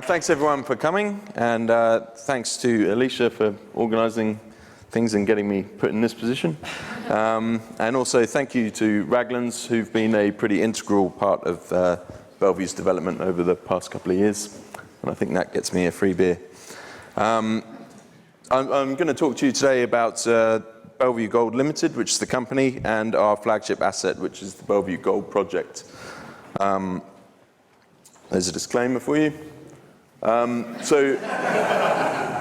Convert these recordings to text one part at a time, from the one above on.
Thanks everyone for coming, and thanks to Alicia for organising things and getting me put in this position. And also thank you to Raglans, who've been a pretty integral part of Bellevue's development over the past couple of years. And I think that gets me a free beer. I'm going to talk to you today about Bellevue Gold Limited, which is the company, and our flagship asset, which is the Bellevue Gold Project. There's a disclaimer for you. So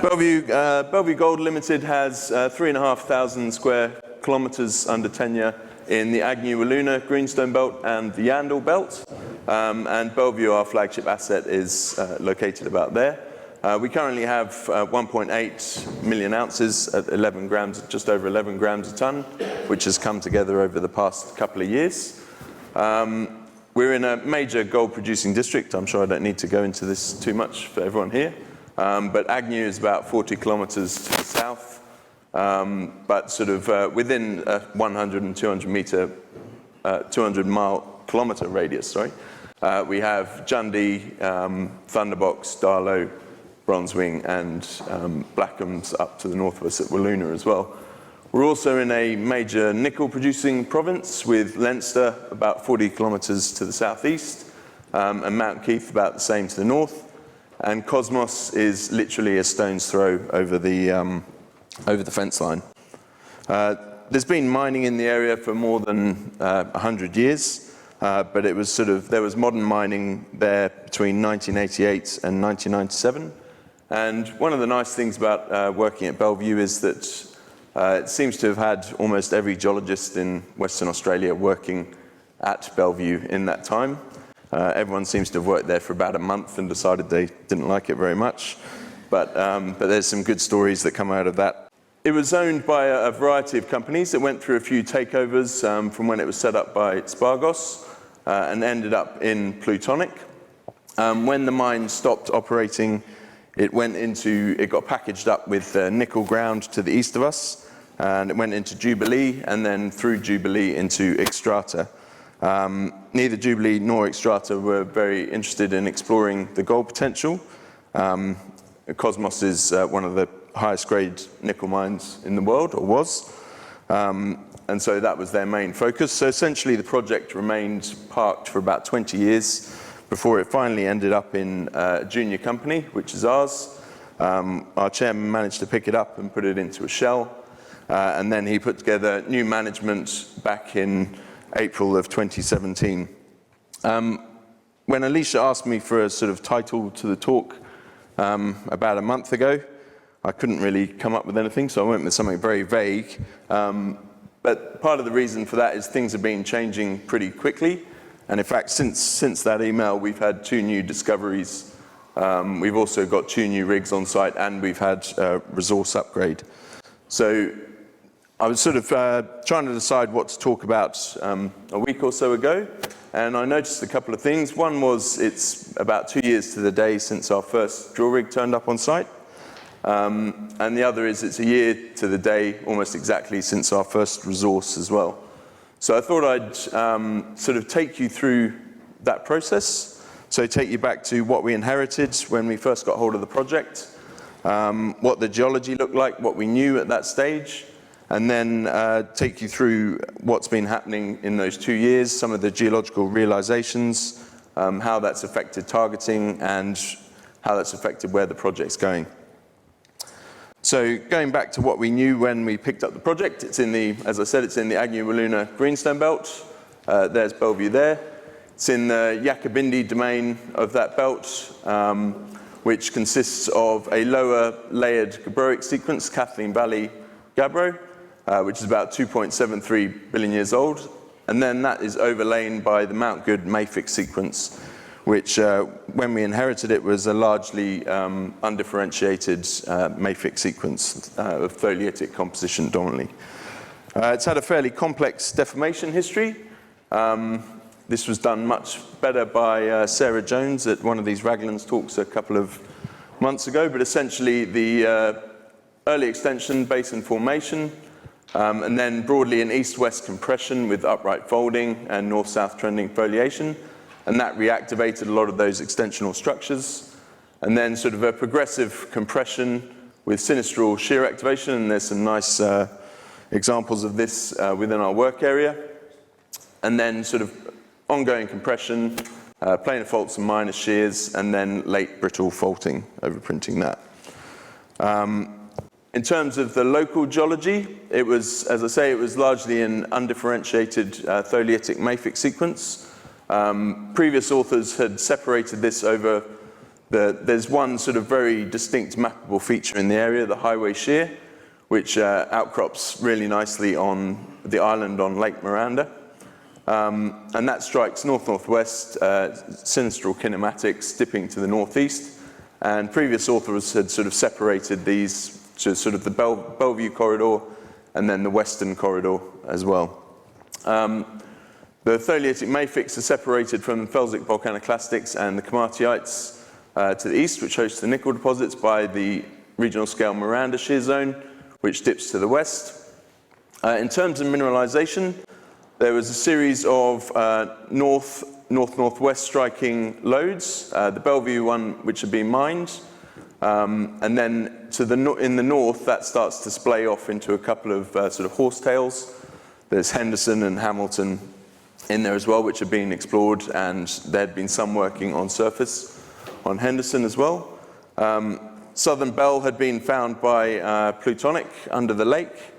Bellevue Gold Limited has 3,500 square kilometers under tenure in the Agnew-Wiluna Greenstone Belt and the Yandal Belt. And Bellevue, our flagship asset, is located about there. We currently have 1.8 million ounces at 11 grams, just over 11 grams a ton, which has come together over the past couple of years. We're in a major gold-producing district. I'm sure I don't need to go into this too much for everyone here. But Agnew is about 40 kilometers to the south, but sort of within a 100 and 200 kilometer radius, sorry. We have Jundee, Thunderbox, Darlow, Bronzewing, and Blackham's up to the north of us at Wiluna as well. We're also in a major nickel-producing province with Leinster about 40 kilometers to the southeast, and Mount Keith about the same to the north. And Cosmos is literally a stone's throw over the fence line. There's been mining in the area for more than 100 years, but it was there was modern mining there between 1988 and 1997. And one of the nice things about working at Bellevue is that it seems to have had almost every geologist in Western Australia working at Bellevue in that time. Everyone seems to have worked there for about a month and decided they didn't like it very much. But there's some good stories that come out of that. It was owned by a variety of companies. It went through a few takeovers from when it was set up by Spargos and ended up in Plutonic. When the mine stopped operating, it got packaged up with nickel ground to the east of us, and it went into Jubilee, and then through Jubilee into Xstrata. Neither Jubilee nor Xstrata were very interested in exploring the gold potential. Cosmos is one of the highest grade nickel mines in the world, or was, and so that was their main focus. So essentially the project remained parked for about 20 years before it finally ended up in a junior company, which is ours. Our chairman managed to pick it up and put it into a shell, and then he put together new management back in April of 2017. When Alicia asked me for a sort of title to the talk about a month ago, I couldn't really come up with anything, so I went with something very vague. But part of the reason for that is things have been changing pretty quickly. And in fact, since that email, we've had 2 new discoveries. We've also got 2 new rigs on site, and we've had a resource upgrade. So I was sort of trying to decide what to talk about a week or so ago, and I noticed a couple of things. One was it's about 2 years to the day since our first drill rig turned up on site. And the other is it's a year to the day, almost exactly, since our first resource as well. So I thought I'd sort of take you through that process. So take you back to what we inherited when we first got hold of the project, what the geology looked like, what we knew at that stage, and then take you through what's been happening in those 2 years, some of the geological realizations, how that's affected targeting, and how that's affected where the project's going. So going back to what we knew when we picked up the project, it's in the, as I said, it's in the Agnew-Wiluna Greenstone Belt. There's Bellevue there. It's in the Yakabindi domain of that belt, which consists of a lower layered gabbroic sequence, Kathleen Valley gabbro, which is about 2.73 billion years old. And then that is overlain by the Mount Good mafic sequence, which when we inherited it was a largely undifferentiated mafic sequence of tholeiitic composition dominantly. It's had a fairly complex deformation history. This was done much better by Sarah Jones at one of these Raglan's talks a couple of months ago, but essentially the early extension, basin formation, and then broadly an east-west compression with upright folding and north-south trending foliation, and that reactivated a lot of those extensional structures. And then sort of a progressive compression with sinistral shear activation, and there's some nice examples of this within our work area. And then sort of ongoing compression, planar faults and minor shears, and then late brittle faulting, overprinting that. In terms of the local geology, it was, as I say, it was largely an undifferentiated tholeiitic mafic sequence. Previous authors had separated this over there's one sort of very distinct mappable feature in the area, the highway shear, which outcrops really nicely on the island on Lake Miranda. And that strikes north-northwest, sinistral kinematics dipping to the northeast. And previous authors had sort of separated these to sort of the Bellevue corridor and then the western corridor as well. The tholeiitic mafics are separated from the felsic volcanoclastics and the komatiites to the east, which host the nickel deposits, by the regional scale Miranda shear zone, which dips to the west. In terms of mineralization, there was a series of north-northwest striking lodes, the Bellevue one which had been mined, and then in the north that starts to splay off into a couple of sort of horsetails. There's Henderson and Hamilton in there as well, which have been explored, and there had been some working on surface on Henderson as well. Southern Bell had been found by Plutonic under the lake,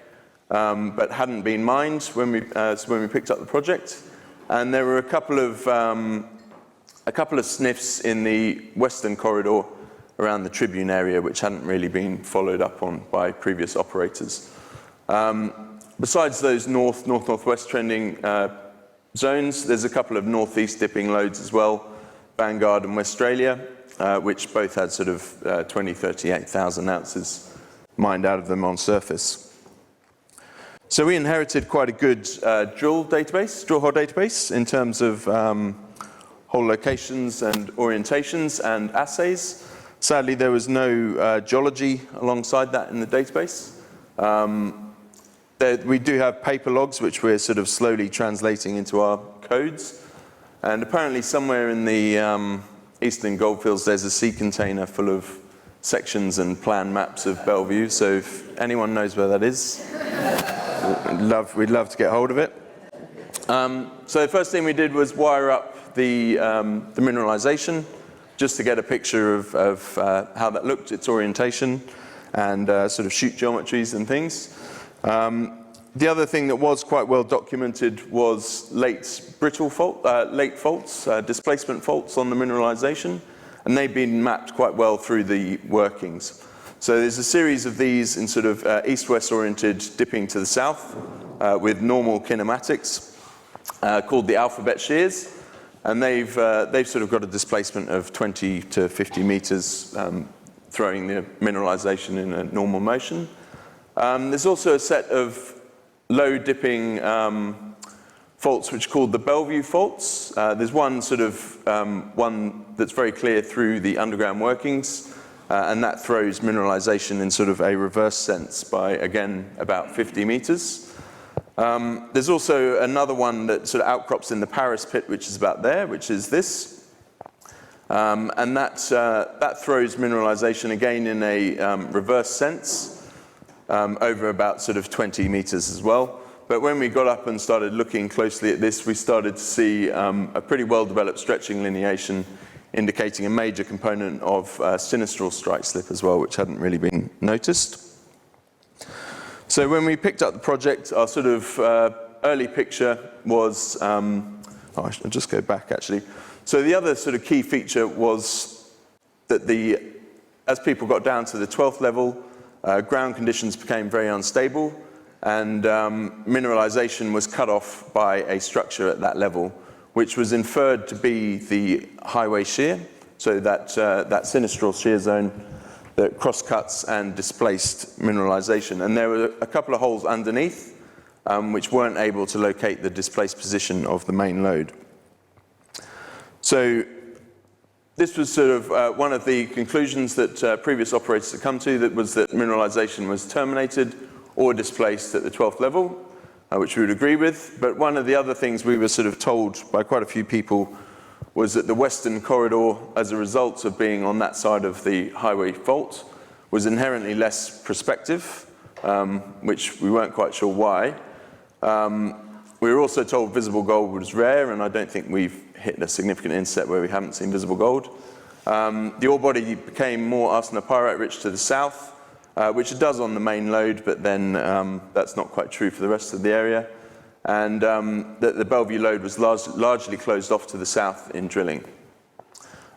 but hadn't been mined when we picked up the project. And there were a couple of sniffs in the western corridor around the Tribune area, which hadn't really been followed up on by previous operators. Besides those north-northwest trending zones, there's a couple of northeast dipping lodes as well, Vanguard and Westralia, which both had sort of 38,000 ounces mined out of them on surface. So we inherited quite a good drill hole database in terms of hole locations and orientations and assays. Sadly, there was no geology alongside that in the database. We do have paper logs, which we're sort of slowly translating into our codes. And apparently somewhere in the eastern goldfields, there's a sea container full of sections and plan maps of Bellevue. So if anyone knows where that is, we'd love to get hold of it. So the first thing we did was wire up the mineralization, just to get a picture of how that looked, its orientation, and sort of shoot geometries and things. The other thing that was quite well documented was late faults, displacement faults on the mineralization, and they've been mapped quite well through the workings. So there's a series of these in sort of east-west oriented dipping to the south with normal kinematics called the alphabet shears, and they've sort of got a displacement of 20 to 50 meters, throwing the mineralization in a normal motion. There's also a set of low dipping faults which are called the Bellevue faults. There's one sort of one that's very clear through the underground workings, and that throws mineralization in sort of a reverse sense by, again, about 50 meters. There's also another one that sort of outcrops in the Paris pit, which is about there, which is this. And that throws mineralization again in a reverse sense over about sort of 20 meters as well. But when we got up and started looking closely at this, we started to see a pretty well-developed stretching lineation indicating a major component of sinistral strike slip as well, which hadn't really been noticed. So when we picked up the project, our sort of early picture was, I should just go back actually. So the other sort of key feature was that as people got down to the 12th level, ground conditions became very unstable, and mineralization was cut off by a structure at that level, which was inferred to be the highway shear, so that sinistral shear zone that cross-cuts and displaced mineralization. And there were a couple of holes underneath, which weren't able to locate the displaced position of the main lode. So this was sort of one of the conclusions that previous operators had come to, that was that mineralization was terminated or displaced at the 12th level, which we would agree with. But one of the other things we were sort of told by quite a few people was that the western corridor, as a result of being on that side of the highway fault, was inherently less prospective, which we weren't quite sure why. We were also told visible gold was rare, and I don't think we've hit a significant intercept where we haven't seen visible gold. The ore body became more arsenopyrite rich to the south, which it does on the main lode, but then that's not quite true for the rest of the area. And the Bellevue lode was largely closed off to the south in drilling.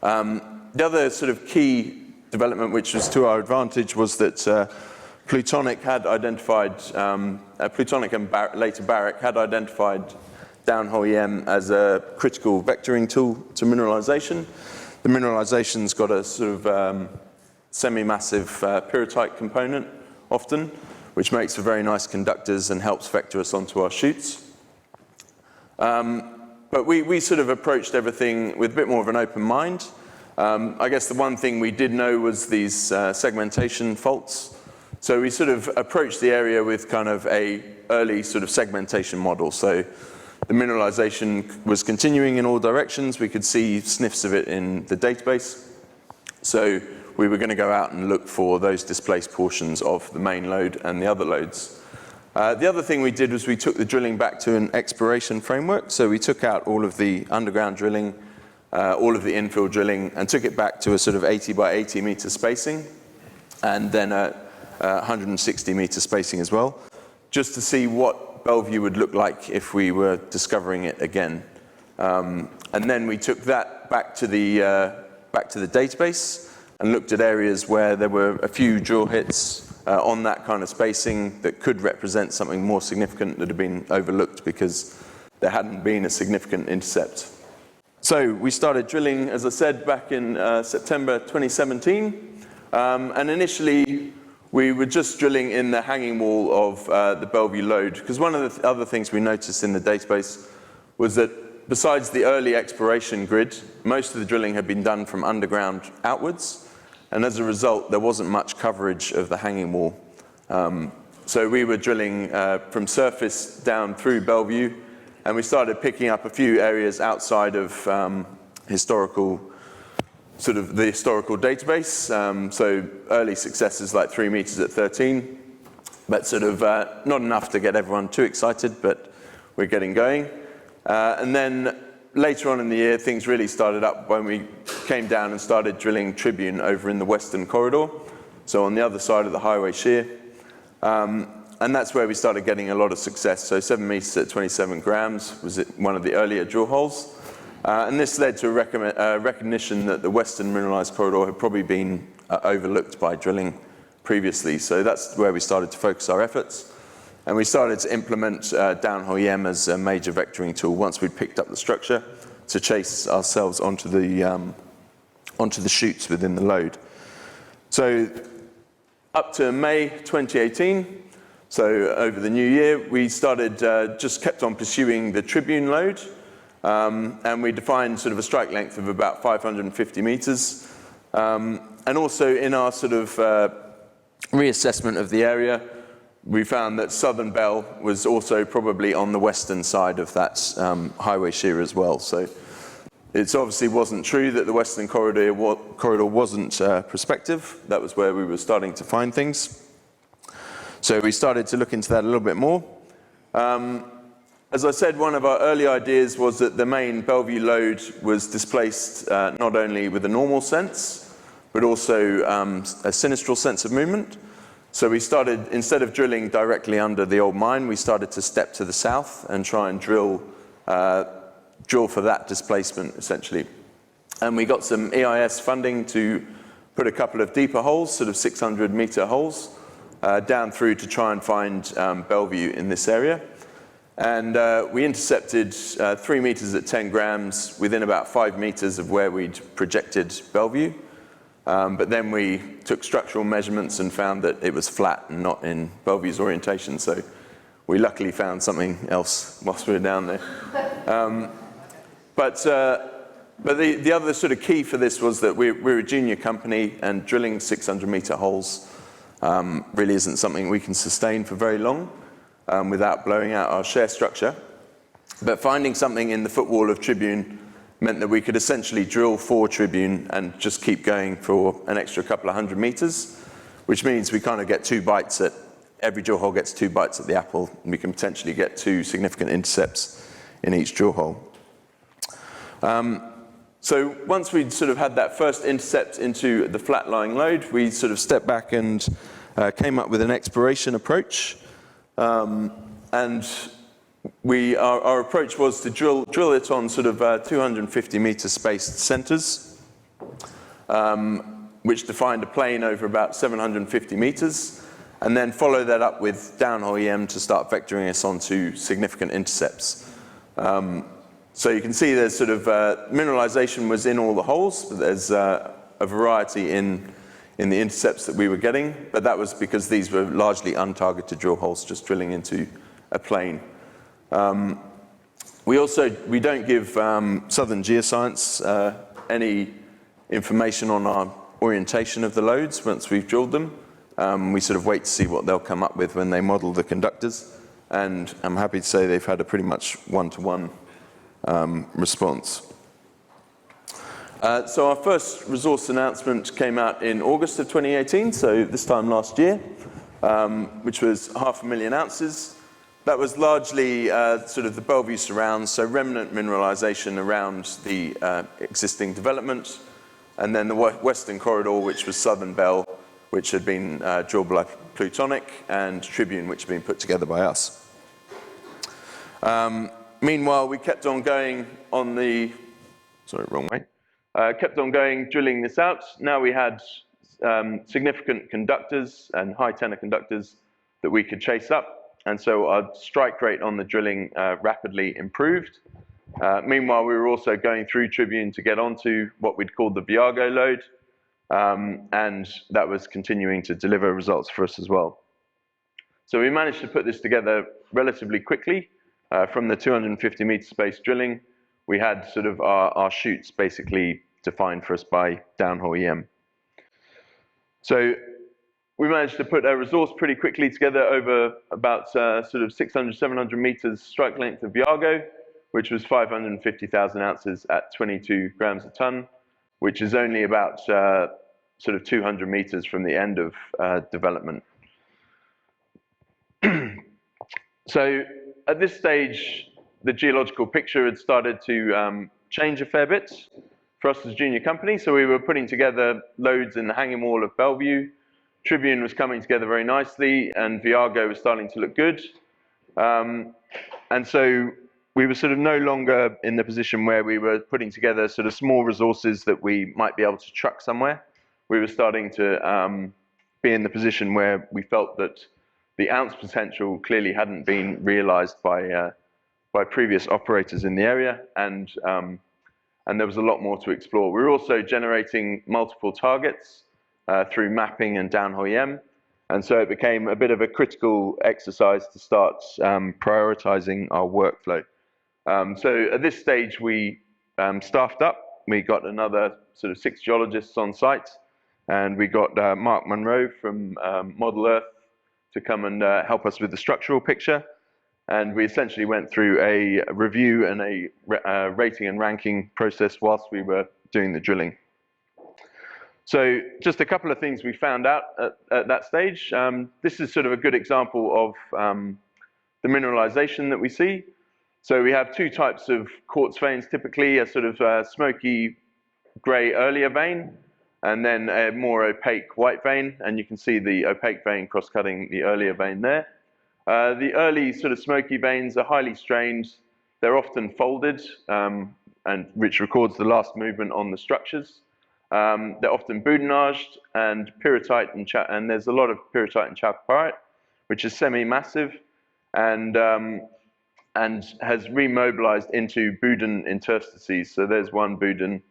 The other sort of key development, which was to our advantage, was that Plutonic had identified, Plutonic and later Barrick had identified downhole EM as a critical vectoring tool to mineralization. The mineralization's got a sort of semi-massive pyrrhotite component often, which makes for very nice conductors and helps vector us onto our chutes. But we sort of approached everything with a bit more of an open mind. I guess the one thing we did know was these segmentation faults. So we sort of approached the area with kind of a early sort of segmentation model. So the mineralization was continuing in all directions. We could see sniffs of it in the database. So we were going to go out and look for those displaced portions of the main lode and the other lodes. The other thing we did was we took the drilling back to an exploration framework. So we took out all of the underground drilling, all of the infill drilling, and took it back to a sort of 80 by 80 meter spacing, and then 160 meter spacing as well, just to see what Bellevue would look like if we were discovering it again. And then we took that back to the database and looked at areas where there were a few drill hits on that kind of spacing that could represent something more significant that had been overlooked because there hadn't been a significant intercept. So we started drilling, as I said, back in September 2017, and initially we were just drilling in the hanging wall of the Bellevue lode, because one of the other things we noticed in the database was that besides the early exploration grid, most of the drilling had been done from underground outwards, and as a result, there wasn't much coverage of the hanging wall. So we were drilling from surface down through Bellevue, and we started picking up a few areas outside of historical database. So early successes like 3 meters at 13, but sort of not enough to get everyone too excited, but we're getting going. And then later on in the year, things really started up when we came down and started drilling Tribune over in the western corridor, so on the other side of the highway shear. And that's where we started getting a lot of success. So 7 meters at 27 grams was one of the earlier drill holes. And this led to a recognition that the western mineralized corridor had probably been overlooked by drilling previously. So that's where we started to focus our efforts. And we started to implement downhole EM as a major vectoring tool once we'd picked up the structure to chase ourselves onto the chutes within the lode. So up to May 2018, so over the new year, we started, just kept on pursuing the Tribune lode. And we defined sort of a strike length of about 550 meters. And also in our sort of reassessment of the area, we found that Southern Bell was also probably on the western side of that highway shear as well. So it obviously wasn't true that the western corridor wasn't prospective. That was where we were starting to find things. So we started to look into that a little bit more. As I said, one of our early ideas was that the main Bellevue lode was displaced not only with a normal sense, but also a sinistral sense of movement. So we started, instead of drilling directly under the old mine, we started to step to the south and try and drill for that displacement, essentially. And we got some EIS funding to put a couple of deeper holes, sort of 600-meter holes, down through to try and find Bellevue in this area. And we intercepted 3 meters at 10 grams within about 5 meters of where we'd projected Bellevue. But then we took structural measurements and found that it was flat and not in Bellevue's orientation. So we luckily found something else whilst we were down there. But the other sort of key for this was that we're a junior company, and drilling 600-meter holes really isn't something we can sustain for very long without blowing out our share structure. But finding something in the footwall of Tribune meant that we could essentially drill for Tribune and just keep going for an extra couple of 100 meters, which means we kind of get 2 bites at, every drill hole gets 2 bites at the apple, and we can potentially get 2 significant intercepts in each drill hole. So once we'd sort of had that first intercept into the flat-lying lode, we sort of stepped back and came up with an exploration approach. And our approach was to drill it on sort of 250-meter spaced centers, which defined a plane over about 750 meters, and then follow that up with downhole EM to start vectoring us onto significant intercepts. So you can see there's sort of mineralization was in all the holes, but there's a variety in the intercepts that we were getting, but that was because these were largely untargeted drill holes, just drilling into a plane. We don't give Southern Geoscience any information on our orientation of the lodes once we've drilled them. We sort of wait to see what they'll come up with when they model the conductors, and I'm happy to say they've had a pretty much one-to-one response. So our first resource announcement came out in August of 2018, so this time last year, which was 500,000 ounces. That was largely sort of the Bellevue surrounds, so remnant mineralization around the existing development, and then the western corridor, which was Southern Bell, which had been drilled by Plutonic, and Tribune, which had been put together by us. Meanwhile, we kept on going on the, kept on going, drilling this out. Now we had significant conductors and high tenor conductors that we could chase up, and so our strike rate on the drilling rapidly improved. Meanwhile, we were also going through Tribune to get onto what we'd called the Viago lode, and that was continuing to deliver results for us as well. So we managed to put this together relatively quickly. From the 250-meter space drilling, we had sort of our chutes basically defined for us by downhole EM. So we managed to put a resource pretty quickly together over about sort of 600, 700 meters strike length of Viago, which was 550,000 ounces at 22 grams a ton, which is only about sort of 200 meters from the end of development. So at this stage, the geological picture had started to change a fair bit for us as a junior company. So we were putting together lodes in the hanging wall of Bellevue. Tribune was coming together very nicely, and Viago was starting to look good. And so we were sort of no longer in the position where we were putting together sort of small resources that we might be able to truck somewhere. We were starting to be in the position where we felt that the ounce potential clearly hadn't been realized by previous operators in the area, and there was a lot more to explore. We were also generating multiple targets through mapping and downhole EM, and so it became a bit of a critical exercise to start prioritizing our workflow. So at this stage, we staffed up. We got another sort of 6 geologists on site, and we got Mark Monroe from Model Earth to come and help us with the structural picture. And we essentially went through a review and a rating and ranking process whilst we were doing the drilling. So just a couple of things we found out at that stage. This is sort of a good example of the mineralization that we see. So we have 2 types of quartz veins, typically a sort of smoky gray earlier vein, and then a more opaque white vein, and you can see the opaque vein cross-cutting the earlier vein there. The early sort of smoky veins are highly strained. They're often folded, and which records the last movement on the structures. They're often boudinaged and pyrrhotite, and there's a lot of pyrrhotite and chalcopyrite, which is semi-massive. And has remobilized into Boudin interstices. So there's one Boudin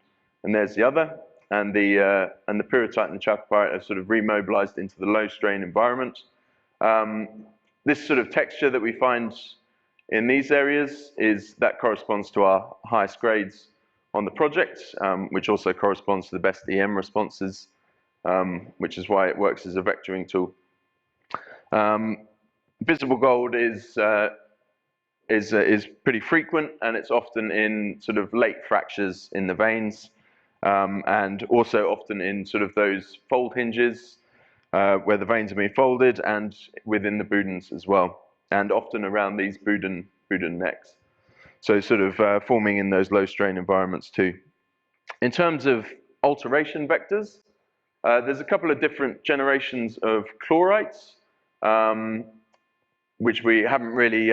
and there's the other. And the pyrrhotite and the chalcopyrite have sort of remobilized into the low strain environment. This sort of texture that we find in these areas corresponds to our highest grades on the project, which also corresponds to the best EM responses, which is why it works as a vectoring tool. Visible gold is pretty frequent, and it's often in sort of late fractures in the veins, and also often in sort of those fold hinges where the veins have been folded, and within the Boudins as well, and often around these Boudin necks. So sort of forming in those low strain environments too. In terms of alteration vectors, there's a couple of different generations of chlorites, which we haven't really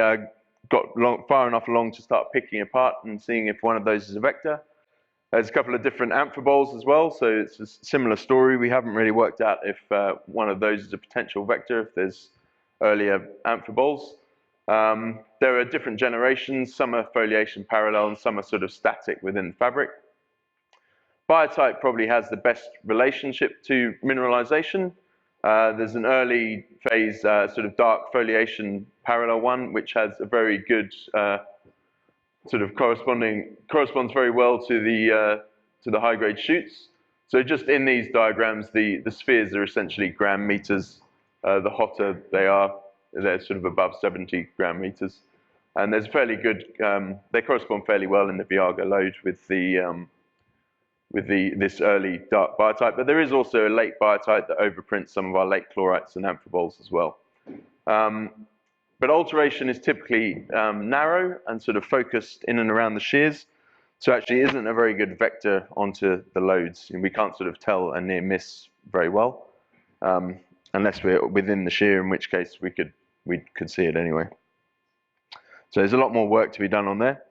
got far enough along to start picking apart and seeing if one of those is a vector. There's a couple of different amphiboles as well, so it's a similar story. We haven't really worked out if one of those is a potential vector, if there's earlier amphiboles. There are different generations. Some are foliation parallel and some are sort of static within the fabric. Biotite probably has the best relationship to mineralization. There's an early phase sort of dark foliation parallel one, which has a very good sort of corresponds very well to the high grade shoots. So just in these diagrams, the spheres are essentially gram meters. The hotter they are, they're sort of above 70 gram meters. And there's fairly good, they correspond fairly well in the Viago lode with this early dark biotite, but there is also a late biotite that overprints some of our late chlorites and amphiboles as well. But alteration is typically narrow and sort of focused in and around the shears, so actually isn't a very good vector onto the lodes. And we can't sort of tell a near miss very well, unless we're within the shear, in which case we could see it anyway. So there's a lot more work to be done on there.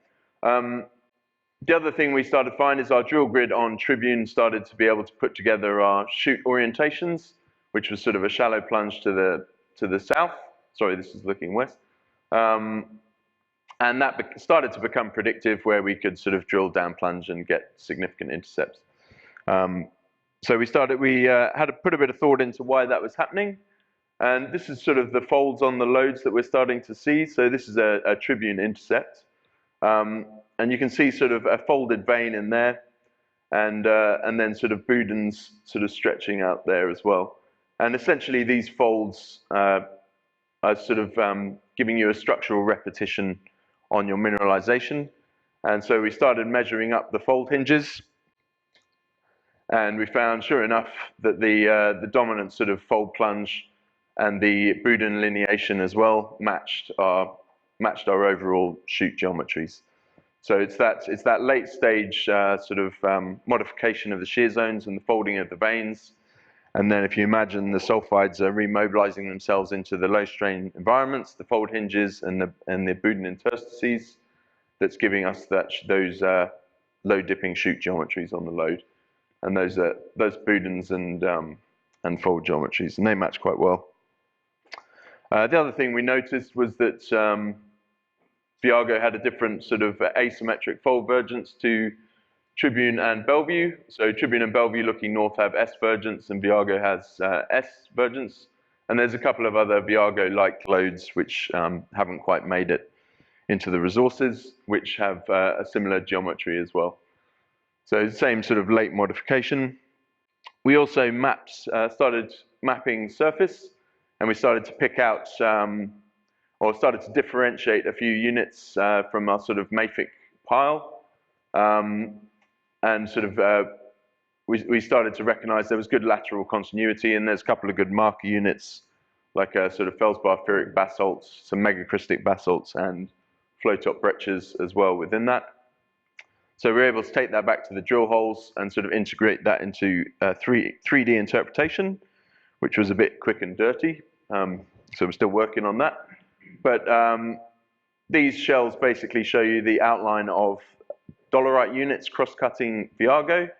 The other thing we started to find is our drill grid on Tribune started to be able to put together our shoot orientations, which was sort of a shallow plunge to the south. Sorry, this is looking west. And that started to become predictive, where we could sort of drill down plunge and get significant intercepts. So we had to put a bit of thought into why that was happening. And this is sort of the folds on the lodes that we're starting to see. So this is a Tribune intercept. And you can see sort of a folded vein in there, and then sort of Boudins sort of stretching out there as well. And essentially these folds are sort of giving you a structural repetition on your mineralization. And so we started measuring up the fold hinges, and we found, sure enough, that the dominant sort of fold plunge and the Boudin lineation as well matched our overall shoot geometries. So it's that late stage sort of modification of the shear zones and the folding of the veins. And then if you imagine the sulfides are remobilizing themselves into the low strain environments, the fold hinges and the Boudin interstices, that's giving us those low dipping shoot geometries on the lode. And those Boudins and fold geometries, and they match quite well. The other thing we noticed was that Viago had a different sort of asymmetric fold vergence to Tribune and Bellevue. So Tribune and Bellevue looking north have S vergence, and Viago has S vergence. And there's a couple of other Viago-like lodes which haven't quite made it into the resources, which have a similar geometry as well. So same sort of late modification. We also started mapping surface, and we started to pick out or started to differentiate a few units from our sort of mafic pile. And sort of, we started to recognize there was good lateral continuity, and there's a couple of good marker units, like a sort of feldspar ferric basalts, some megacrystic basalts, and flow-top breccias as well within that. So we're able to take that back to the drill holes and sort of integrate that into 3D interpretation, which was a bit quick and dirty. So we're still working on that. But these shells basically show you the outline of dolerite units cross-cutting Viago,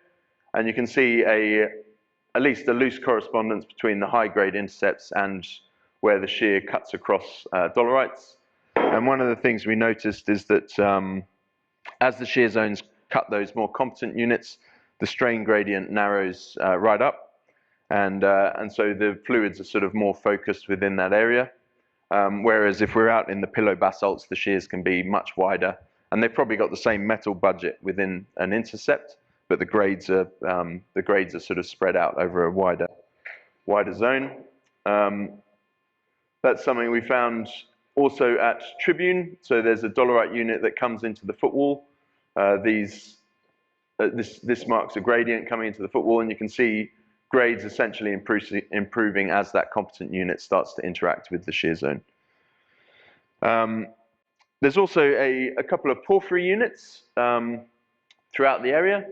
and you can see at least a loose correspondence between the high-grade intercepts and where the shear cuts across dolerites. And one of the things we noticed is that as the shear zones cut those more competent units, the strain gradient narrows right up, and so the fluids are sort of more focused within that area. Whereas if we're out in the pillow basalts, the shears can be much wider, and they've probably got the same metal budget within an intercept, but the grades are sort of spread out over a wider zone. That's something we found also at Tribune. So there's a dolerite unit that comes into the footwall. This marks a gradient coming into the footwall, and you can see grades essentially improving as that competent unit starts to interact with the shear zone. There's also a couple of porphyry units throughout the area,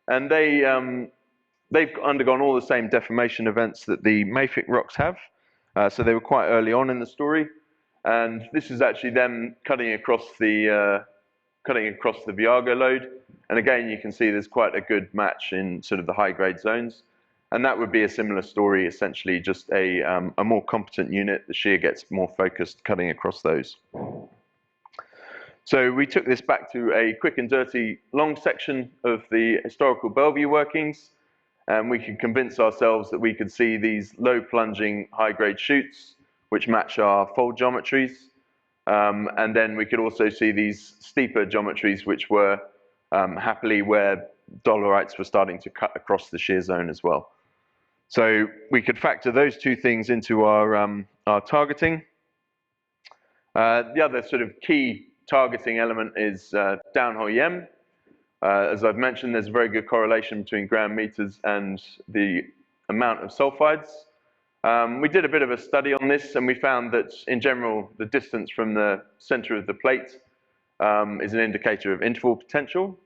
and they've undergone all the same deformation events that the mafic rocks have. So they were quite early on in the story, and this is actually them cutting across the Viago lode. And again, you can see there's quite a good match in sort of the high-grade zones. And that would be a similar story, essentially just a more competent unit. The shear gets more focused cutting across those. So we took this back to a quick and dirty long section of the historical Bellevue workings, and we could convince ourselves that we could see these low plunging high-grade chutes, which match our fold geometries. And then we could also see these steeper geometries, which were happily where dolerites were starting to cut across the shear zone as well. So we could factor those two things into our targeting. The other sort of key targeting element is downhole EM. As I've mentioned, there's a very good correlation between gram meters and the amount of sulfides. We did a bit of a study on this, and we found that in general, the distance from the center of the plate is an indicator of interval potential.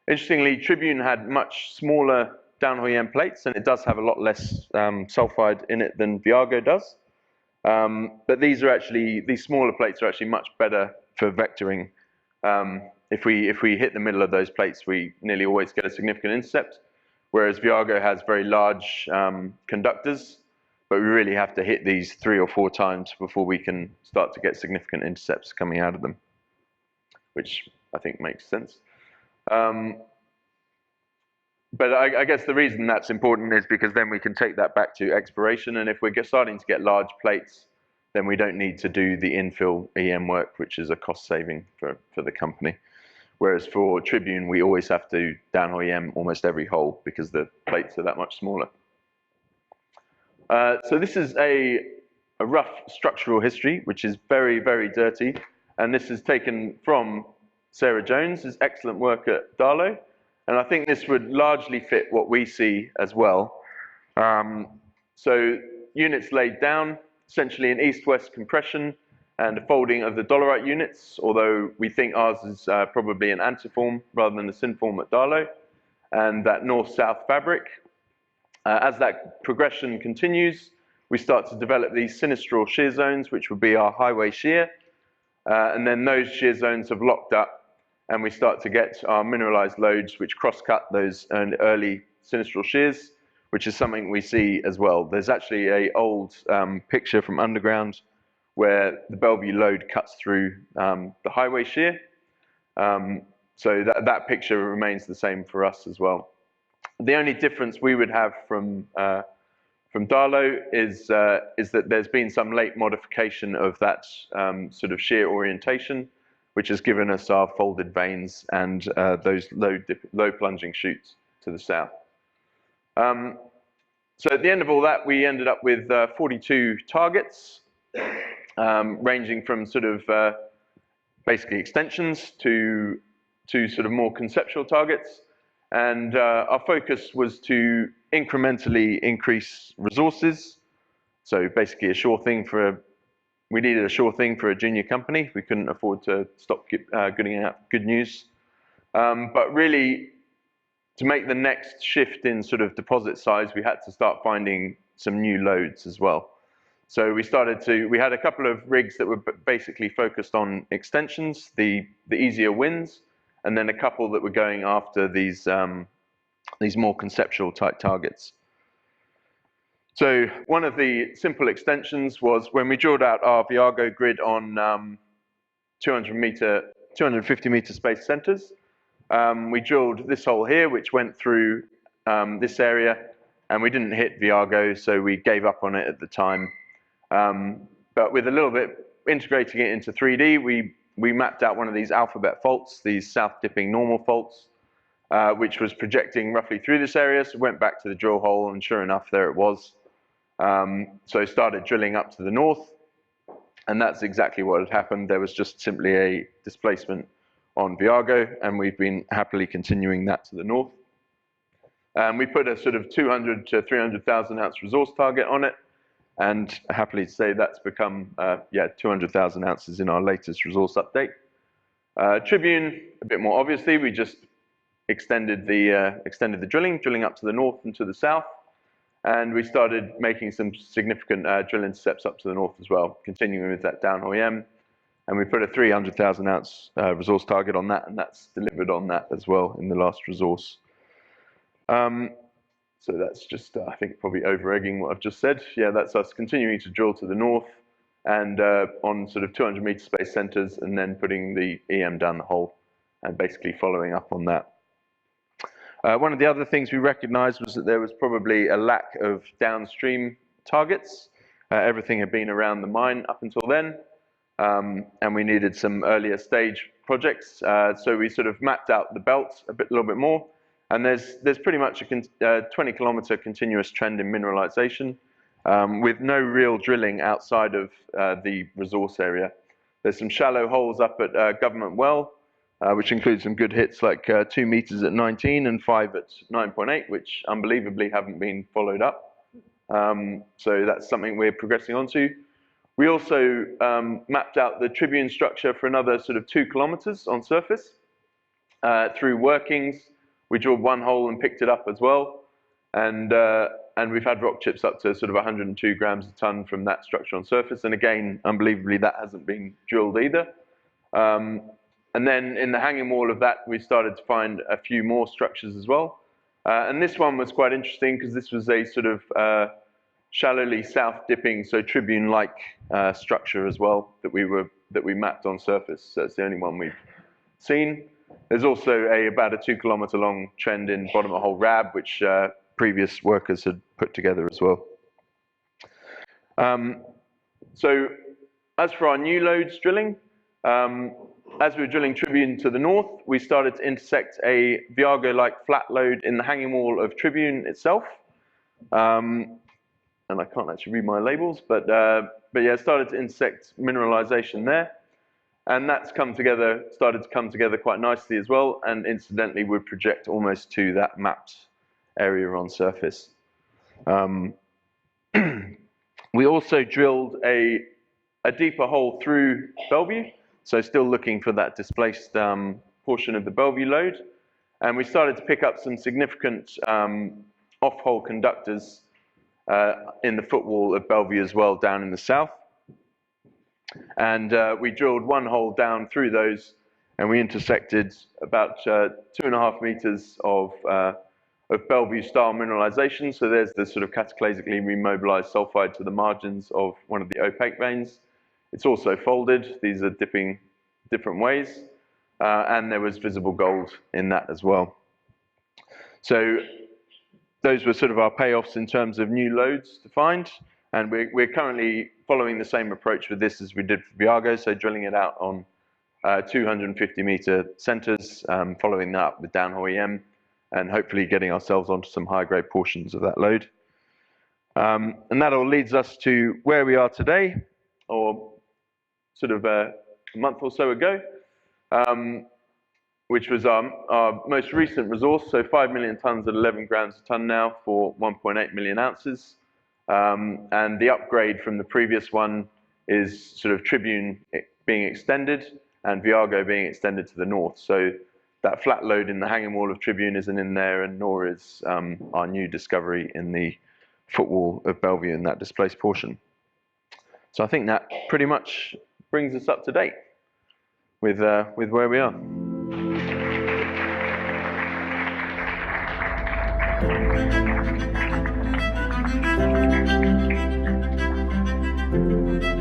Interestingly, Tribune had much smaller downhole EM plates, and it does have a lot less sulfide in it than Viago does. But these smaller plates are actually much better for vectoring. If we hit the middle of those plates, we nearly always get a significant intercept, whereas Viago has very large conductors, but we really have to hit these 3 or 4 times before we can start to get significant intercepts coming out of them, which I think makes sense. But I guess the reason that's important is because then we can take that back to exploration, and if we're starting to get large plates, then we don't need to do the infill EM work, which is a cost saving for the company. Whereas for Tribune, we always have to downhole EM almost every hole because the plates are that much smaller. So this is a rough structural history, which is very, very dirty. And this is taken from Sarah Jones's excellent work at Darlow. And I think this would largely fit what we see as well. So units laid down, essentially an east-west compression and a folding of the dolerite units, although we think ours is probably an antiform rather than a synform at Darlow, and that north-south fabric. As that progression continues, we start to develop these sinistral shear zones, which would be our highway shear, and then those shear zones have locked up, and we start to get our mineralized lodes, which cross-cut those early sinistral shears, which is something we see as well. There's actually an old picture from underground where the Bellevue lode cuts through the highway shear. So that picture remains the same for us as well. The only difference we would have from Darlow is that there's been some late modification of that sort of shear orientation, which has given us our folded veins and those low plunging chutes to the south. So at the end of all that, we ended up with 42 targets, ranging from sort of basically extensions to sort of more conceptual targets. And our focus was to incrementally increase resources. So basically we needed a sure thing for a junior company. We couldn't afford to stop getting out good news. But really, to make the next shift in sort of deposit size, we had to start finding some new lodes as well. So we had a couple of rigs that were basically focused on extensions, the easier wins, and then a couple that were going after these more conceptual type targets. So one of the simple extensions was when we drilled out our Viago grid on 250 meter space centers. We drilled this hole here, which went through this area, and we didn't hit Viago, so we gave up on it at the time. But with a little bit integrating it into 3D, we mapped out one of these alphabet faults, these south-dipping normal faults, which was projecting roughly through this area. So went back to the drill hole, and sure enough, there it was. So started drilling up to the north, and that's exactly what had happened. There was just simply a displacement on Viago, and we've been happily continuing that to the north. We put a sort of 200 to 300,000 ounce resource target on it, and happily to say that's become 200,000 ounces in our latest resource update. Tribune, a bit more obviously, we just extended the drilling up to the north and to the south, and we started making some significant drill intercepts up to the north as well, continuing with that downhole EM, and we put a 300,000 ounce resource target on that, and that's delivered on that as well in the last resource. So that's just, I think, probably over-egging what I've just said. Yeah, that's us continuing to drill to the north and on sort of 200 meter space centers, and then putting the EM down the hole and basically following up on that. One of the other things we recognized was that there was probably a lack of downstream targets. Everything had been around the mine up until then, and we needed some earlier stage projects. So we sort of mapped out the belt a little bit more. And there's pretty much a 20 kilometer continuous trend in mineralization with no real drilling outside of the resource area. There's some shallow holes up at Government Well, which includes some good hits like 2 meters at 19 and 5 at 9.8, which unbelievably haven't been followed up. So that's something we're progressing onto. We also mapped out the Tribune structure for another sort of 2 kilometers on surface through workings. We drilled one hole and picked it up as well, and we've had rock chips up to sort of 102 grams a ton from that structure on surface, and again, unbelievably, that hasn't been drilled either. And then in the hanging wall of that, we started to find a few more structures as well, and this one was quite interesting because this was a sort of shallowly south-dipping, so Tribune-like structure as well that we mapped on surface. So that's the only one we've seen. There's also about a 2 kilometer long trend in bottom of hole RAB, which previous workers had put together as well. So as for our new loads drilling, as we were drilling Tribune to the north, we started to intersect a Viago-like flat lode in the hanging wall of Tribune itself. And I can't actually read my labels, but yeah, started to intersect mineralization there. And that's started to come together quite nicely as well, and incidentally would project almost to that mapped area on surface. We also drilled a deeper hole through Bellevue, so still looking for that displaced portion of the Bellevue lode. And we started to pick up some significant off-hole conductors in the footwall of Bellevue as well, down in the south. And we drilled one hole down through those, and we intersected about 2.5 meters of Bellevue-style mineralization. So there's the sort of cataclasically remobilized sulfide to the margins of one of the opaque veins. It's also folded. These are dipping different ways, and there was visible gold in that as well. So those were sort of our payoffs in terms of new loads to find. And we're currently following the same approach with this as we did for Viago, so drilling it out on 250 meter centers, following that up with downhole EM, and hopefully getting ourselves onto some high grade portions of that lode. And that all leads us to where we are today, or sort of a month or so ago, which was our most recent resource, so 5 million tons at 11 grams a ton now for 1.8 million ounces. And the upgrade from the previous one is sort of Tribune being extended and Viago being extended to the north. So that flat lode in the hanging wall of Tribune isn't in there, and nor is our new discovery in the footwall of Bellevue in that displaced portion. So I think that pretty much brings us up to date with where we are. you.